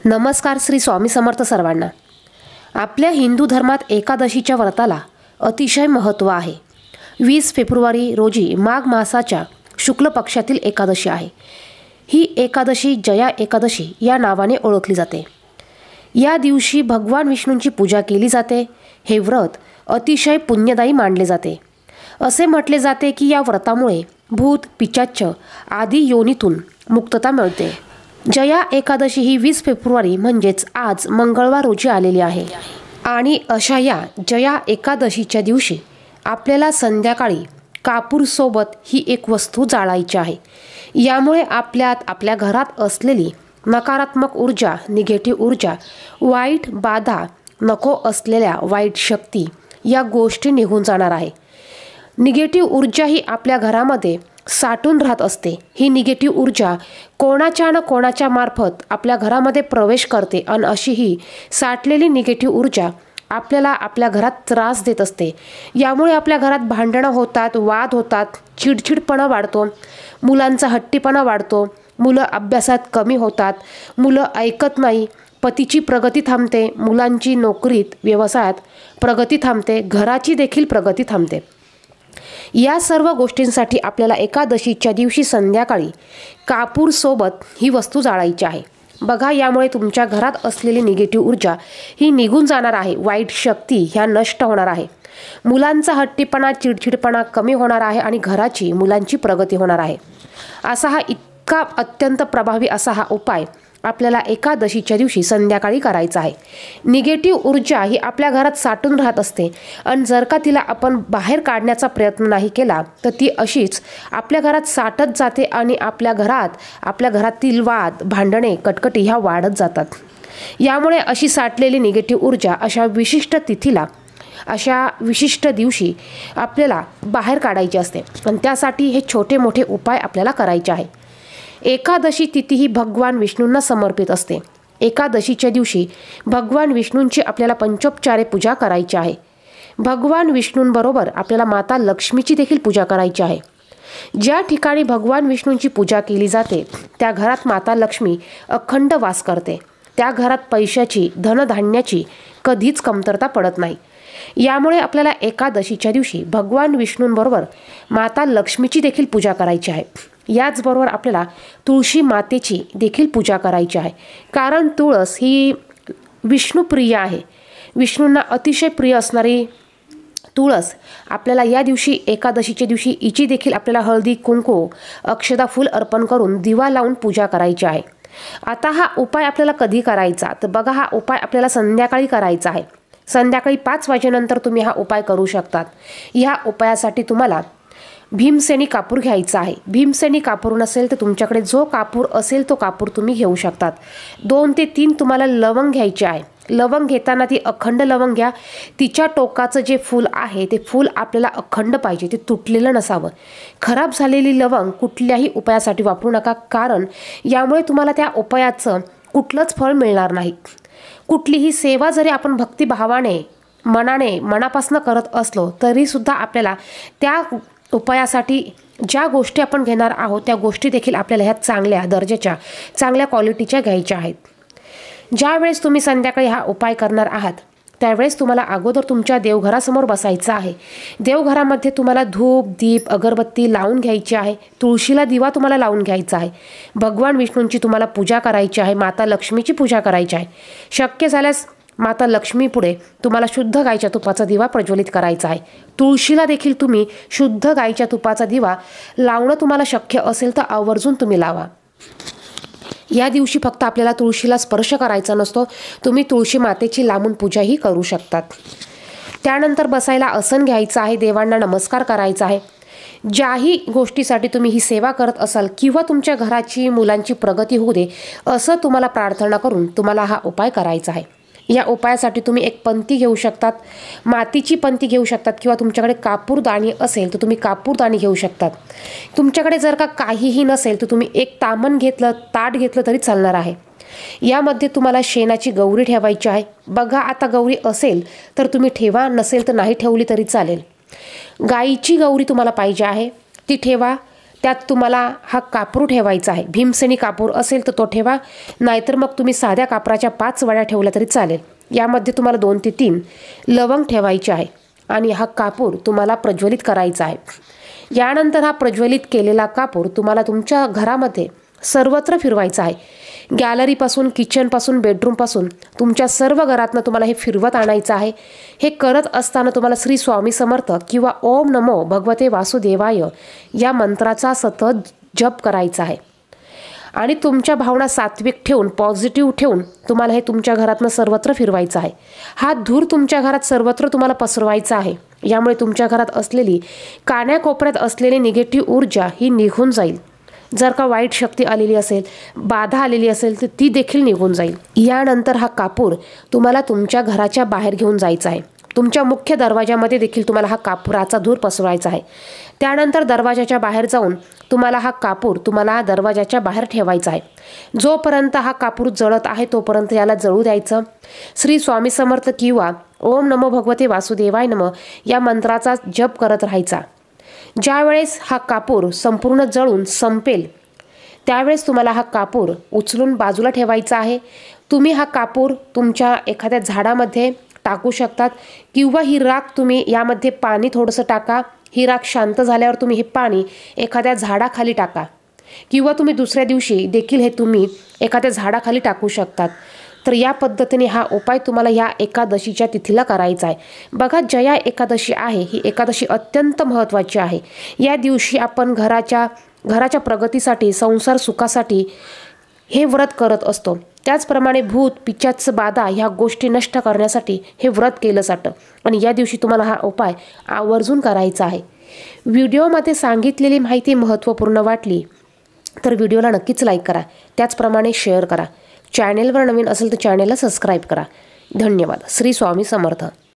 नमस्कार. श्री स्वामी समर्थ सर्वांना. आपल्या हिंदू धर्मात एकादशीच्या व्रताला अतिशय महत्त्व आहे. 20 फेब्रुवारी रोजी माघ मासाच्या शुक्ल पक्षातील एकादशी आहे. ही एकादशी जया एकादशी या नावाने ओळखली जाते. या दिवशी भगवान विष्णूंची पूजा केली जाते. हे व्रत अतिशय पुण्यदायी मानले जाते. असे म्हटले जाते की या व्रतामुळे भूत पिशाच आदी योनीतून मुक्तता मिळते. जया एकादशी ही 20 फेब्रुवारी म्हणजेच आज मंगळवार रोजी आलेली आहे. आणि अशा या जया एकादशीच्या दिवशी आपल्याला संध्याकाळी कापूरसोबत ही एक वस्तू जाळायची आहे. यामुळे आपल्या घरात असलेली नकारात्मक ऊर्जा, निगेटिव्ह ऊर्जा, वाईट बाधा, नको असलेल्या वाईट शक्ती या गोष्टी निघून जाणार आहे. निगेटिव्ह ऊर्जा ही आपल्या घरामध्ये साठून राहत असते. ही निगेटिव्ह ऊर्जा कोणाच्या मार्फत आपल्या घरामध्ये प्रवेश करते आणि अशी ही साठलेली निगेटिव्ह ऊर्जा आपल्याला आपल्या घरात त्रास देत असते. यामुळे आपल्या घरात भांडणं होतात, वाद होतात, चिडचिडपणा वाढतो, मुलांचा हट्टीपणा वाढतो, मुलं अभ्यासात कमी होतात, मुलं ऐकत नाही, पतीची प्रगती थांबते, मुलांची नोकरीत व्यवसायात प्रगती थांबते, घराची देखील प्रगती थांबते. या सर्व गोष्टींसाठी आपल्याला एकादशीच्या दिवशी संध्याकाळी कापूरसोबत ही वस्तू जाळायची आहे. बघा, यामुळे तुमच्या घरात असलेली निगेटिव्ह ऊर्जा ही निघून जाणार आहे. वाईट शक्ती ह्या नष्ट होणार आहे. मुलांचा हट्टीपणा, चिडचिडपणा कमी होणार आहे आणि घराची, मुलांची प्रगती होणार आहे. असा हा इतका अत्यंत प्रभावी असा हा उपाय आपल्याला एकादशीच्या दिवशी संध्याकाळी करायचा आहे. निगेटिव्ह ऊर्जा ही आपल्या घरात साठून राहत असते आणि जर का तिला आपण बाहेर काढण्याचा प्रयत्न नाही केला तर ती अशीच आपल्या घरात साठत जाते आणि आपल्या घरातील वाद, भांडणे, कटकटी ह्या वाढत जातात. यामुळे अशी साठलेली निगेटिव्ह ऊर्जा अशा विशिष्ट तिथीला, अशा विशिष्ट दिवशी आपल्याला बाहेर काढायची असते आणि त्यासाठी हे छोटे मोठे उपाय आपल्याला करायचे आहे. एकादशी तिथी ही भगवान विष्णूंना समर्पित असते. एकादशीच्या दिवशी भगवान विष्णूंची आपल्याला पंचोपचारे पूजा करायची आहे. भगवान विष्णूंबरोबर आपल्याला माता लक्ष्मीची देखील पूजा करायची आहे. ज्या ठिकाणी भगवान विष्णूंची पूजा केली जाते त्या घरात माता लक्ष्मी अखंड वास करते. त्या घरात पैशाची, धनधान्याची कधीच कमतरता पडत नाही. यामुळे आपल्याला एकादशीच्या दिवशी भगवान विष्णूंबरोबर माता लक्ष्मीची देखील पूजा करायची आहे. याचबरोबर आपल्याला तुळशी मातेची देखील पूजा करायची आहे. कारण तुळस ही विष्णुप्रिय आहे. विष्णूंना अतिशय प्रिय असणारी तुळस आपल्याला या दिवशी, एकादशीच्या दिवशी हिची देखील आपल्याला हळदी, कुंकू, अक्षता, फूल अर्पण करून दिवा लावून पूजा करायची आहे. आता हा उपाय आपल्याला कधी करायचा तर बघा, हा उपाय आपल्याला संध्याकाळी करायचा आहे. संध्याकाळी 5 वाजेनंतर तुम्ही हा उपाय करू शकतात. ह्या उपायासाठी तुम्हाला भीमसेनी कापूर घ्यायचा आहे. भीमसेनी कापूर नसेल तर तुमच्याकडे जो कापूर असेल तो कापूर तुम्ही घेऊ शकतात. 2 ते 3 तुम्हाला लवंग घ्यायचे आहे. लवंग घेताना ती अखंड लवंग घ्या. तिच्या टोकाचं जे फूल आहे ते फूल आपल्याला अखंड पाहिजे, ते तुटलेलं नसावं. खराब झालेली लवंग कुठल्याही उपायासाठी वापरू नका, कारण यामुळे तुम्हाला त्या उपायाचं कुठलंच फळ मिळणार नाही. कुठलीही सेवा जरी आपण भक्तिभावाने, मनापासून करत असलो तरीसुद्धा आपल्याला त्या उपायासाठी ज्या गोष्टी आपण घेणार आहोत त्या गोष्टी देखील आपल्याला ह्या चांगल्या दर्जाच्या, चांगल्या क्वालिटीच्या घ्यायच्या आहेत. ज्यावेळेस तुम्ही संध्याकाळी हा उपाय करणार आहात त्यावेळेस तुम्हाला अगोदर तुमच्या देवघरासमोर बसायचं आहे. देवघरामध्ये तुम्हाला धूप, दीप, अगरबत्ती लावून घ्यायची आहे. तुळशीला दिवा तुम्हाला लावून घ्यायचा आहे. भगवान विष्णूंची तुम्हाला पूजा करायची आहे. माता लक्ष्मीची पूजा करायची आहे. शक्य झाल्यास माता लक्ष्मी पुढे तुम्हाला शुद्ध गाईच्या तुपाचा दिवा प्रज्वलित करायचा आहे. तुळशीला देखील तुम्ही शुद्ध गाईच्या तुपाचा दिवा लावणं तुम्हाला शक्य असेल तर आवर्जून तुम्ही लावा. या दिवशी फक्त आपल्याला तुळशीला स्पर्श करायचा नसतो, तुम्ही तुळशी मातेची लांबून पूजाही करू शकतात. त्यानंतर बसायला आसन घ्यायचं आहे. देवांना नमस्कार करायचा आहे. ज्याही गोष्टीसाठी तुम्ही ही सेवा करत असाल किंवा तुमच्या घराची, मुलांची प्रगती होऊ दे असं तुम्हाला प्रार्थना करून तुम्हाला हा उपाय करायचा आहे. या उपायासाठी तुम्ही एक पंती घेऊ शकतात, मातीची पंती घेऊ शकतात किंवा तुमच्याकडे कापूरदाणी असेल तर तुम्ही कापूरदाणी घेऊ शकतात. तुमच्याकडे जर का काहीही नसेल तर तुम्ही एक तामण घेतलं, ताट घेतलं तरी चालणार आहे. यामध्ये तुम्हाला शेणाची गौरी ठेवायची आहे. बघा, आता गौरी असेल तर तुम्ही ठेवा, नसेल तर नाही ठेवली तरी चालेल. गाईची गौरी तुम्हाला पाहिजे आहे ती ठेवा. त्यात तुम्हाला हा कापूर ठेवायचा आहे। भीमसेनी कापूर असेल तर तो ठेवा, नाहीतर मग तुम्ही साध्या कापराच्या 5 वड्या ठेवल्या तरी चालेल। यामध्ये तुम्हाला 2 ते 3 लवंग ठेवायचे आहे आणि हा कापूर तुम्हाला प्रज्वलित करायचा आहे। यानंतर हा प्रज्वलित केलेला कापूर तुम्हाला तुमच्या घरामध्ये सर्वत्र फिरवायचा आहे। गॅलरीपासून, किचनपासून, बेडरूमपासून, तुमच्या सर्व घरातनं तुम्हाला हे फिरवत आणायचं आहे। हे करत असताना तुम्हाला श्री स्वामी समर्थ किंवा ओम नमो भगवते वासुदेवाय या मंत्राचा सतत जप करायचा आहे आणि तुमच्या भावना सात्विक ठेवून, पॉझिटिव्ह ठेवून तुम्हाला हे तुमच्या घरातनं सर्वत्र फिरवायचं आहे। हा धूर तुमच्या घरात सर्वत्र तुम्हाला पसरवायचा आहे। यामुळे तुमच्या घरात असलेली, कानाकोपऱ्यात असलेली निगेटिव्ह ऊर्जा ही निघून जाईल। जर का वाईट शक्ती आलेली असेल, बाधा आलेली असेल तर ती देखील निघून जाईल। यानंतर हा कापूर तुम्हाला तुमच्या घराच्या बाहेर घेऊन जायचा आहे। तुमच्या मुख्य दरवाजामध्ये देखील तुम्हाला हा कापुराचा धूर पसरवायचा आहे। त्यानंतर दरवाजाच्या बाहेर जाऊन तुम्हाला हा कापूर दरवाजाच्या बाहेर ठेवायचा आहे। जोपर्यंत हा कापूर जळत आहे तोपर्यंत याला जळू द्यायचं। श्री स्वामी समर्थ किंवा ओम नमो भगवते वासुदेवाय नमः या मंत्राचा जप करत राहायचा। ज्यावेळेस हा कापूर संपूर्ण जळून संपेल त्यावेळेस तुम्हाला हा कापूर उचलून बाजूला ठेवायचा आहे। तुम्ही हा कापूर तुमच्या एखाद्या झाडामध्ये टाकू शकतात किंवा ही राख तुम्ही यामध्ये पाणी थोडंसं टाका। ही राख शांत झाल्यावर तुम्ही हे पाणी एखाद्या झाडाखाली टाका किंवा तुम्ही दुसऱ्या दिवशी देखील हे तुम्ही एखाद्या झाडाखाली टाकू शकतात। तर या पद्धतीने हा उपाय तुम्हाला या एकादशीच्या तिथीला करायचा आहे। बघा, जया एकादशी आहे, ही एकादशी अत्यंत महत्त्वाची आहे। या दिवशी आपण घराच्या प्रगतीसाठी, संसार सुखासाठी हे व्रत करत असतो। त्याचप्रमाणे भूत, पिशाच बाधा ह्या गोष्टी नष्ट करण्यासाठी हे व्रत केलं जातं आणि या दिवशी तुम्हाला हा उपाय आवर्जून करायचा आहे। व्हिडिओमध्ये सांगितलेली माहिती महत्त्वपूर्ण वाटली तर व्हिडिओला नक्कीच लाईक करा, त्याचप्रमाणे शेअर करा। चॅनेलवर नवीन असेल तर चॅनेलला सबस्क्राईब करा। धन्यवाद। श्री स्वामी समर्थ।